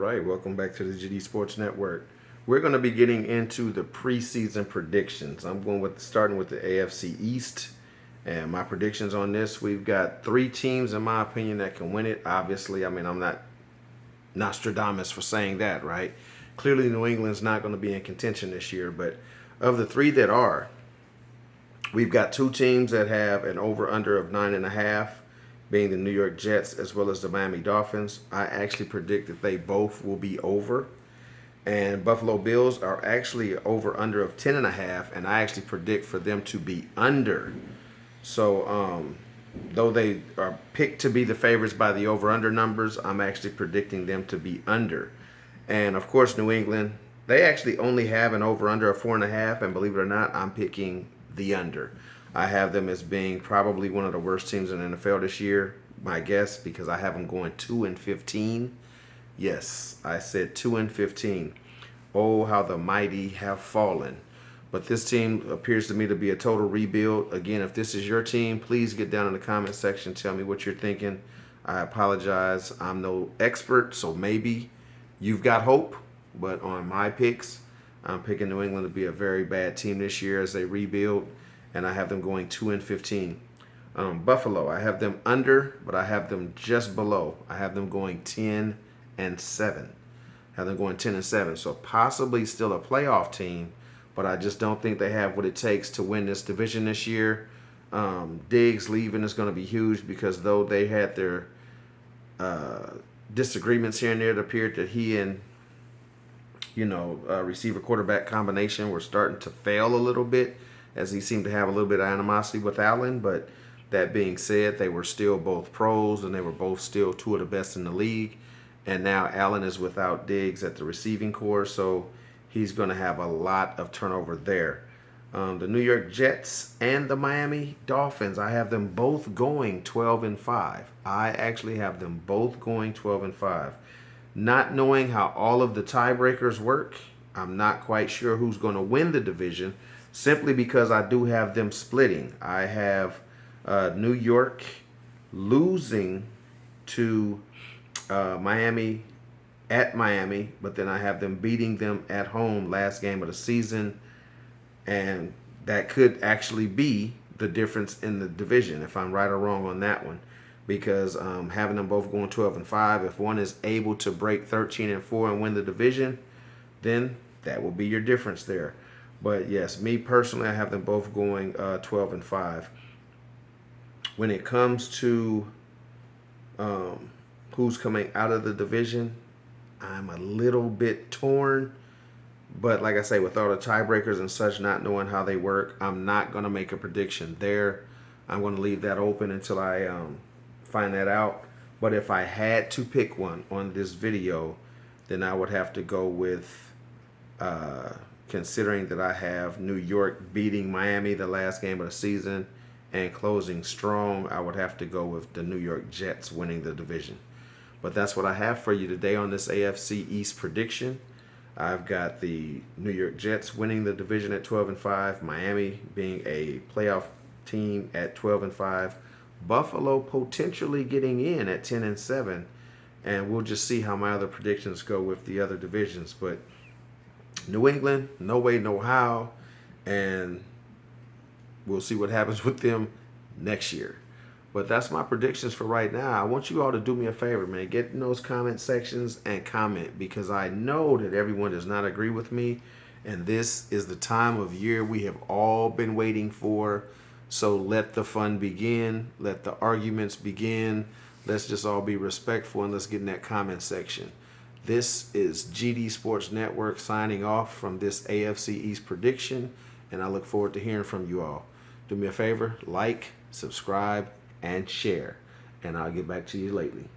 right, welcome back to the GD Sports Network. We're going to be getting into the preseason predictions. I'm going with starting with the AFC East, and my predictions on this. We've got three teams, in my opinion, that can win it. Obviously, I'm not Nostradamus for saying that, right? Clearly, New England's not going to be in contention this year, but of the three that are, we've got two teams that have an over/under of 9.5. Being the New York Jets as well as the Miami Dolphins. I actually predict that they both will be over. And Buffalo Bills are actually over/under of 10.5, and I actually predict for them to be under. So though they are picked to be the favorites by the over/under numbers, I'm actually predicting them to be under. And of course, New England, they actually only have an over/under of 4.5, and believe it or not, I'm picking the under. I have them as being probably one of the worst teams in the NFL this year, my guess, because I have them going 2-15. Yes, I said 2-15. Oh, how the mighty have fallen. But this team appears to me to be a total rebuild. Again, if this is your team, please get down in the comment section. Tell me what you're thinking. I apologize. I'm no expert, so maybe you've got hope. But on my picks, I'm picking New England to be a very bad team this year as they rebuild. And I have them going 2-15. Buffalo, I have them under, but I have them just below. I have them going 10-7. I have them going 10-7. So possibly still a playoff team, but I just don't think they have what it takes to win this division this year. Diggs leaving is going to be huge because though they had their disagreements here and there, it appeared that he and receiver quarterback combination were starting to fail a little bit, as he seemed to have a little bit of animosity with Allen. But that being said, they were still both pros, and they were both still two of the best in the league. And now Allen is without Diggs at the receiving corps, so he's going to have a lot of turnover there. The New York Jets and the Miami Dolphins, I have them both going 12-5. I actually have them both going 12-5. Not knowing how all of the tiebreakers work, I'm not quite sure who's going to win the division, simply because I do have them splitting. I have New York losing to Miami at Miami, but then I have them beating them at home last game of the season, and that could actually be the difference in the division if I'm right or wrong on that one, because having them both going 12-5, if one is able to break 13-4 and win the division, then that will be your difference there. But yes, me personally, I have them both going 12-5. When it comes to who's coming out of the division, I'm a little bit torn. But like I say, with all the tiebreakers and such, not knowing how they work, I'm not going to make a prediction there. I'm going to leave that open until I find that out. But if I had to pick one on this video, then I would have to go with... considering that I have New York beating Miami the last game of the season and closing strong, I would have to go with the New York Jets winning the division. But that's what I have for you today on this AFC East prediction. I've got the New York Jets winning the division at 12-5, Miami being a playoff team at 12-5, Buffalo potentially getting in at 10-7, and we'll just see how my other predictions go with the other divisions. But New England, no way, no how, and we'll see what happens with them next year. But that's my predictions for right now. I want you all to do me a favor, man. Get in those comment sections and comment, because I know that everyone does not agree with me, and this is the time of year we have all been waiting for. So let the fun begin. Let the arguments begin. Let's just all be respectful, and let's get in that comment section. This is GD Sports Network signing off from this AFC East prediction, and I look forward to hearing from you all. Do me a favor, like, subscribe, and share, and I'll get back to you lately.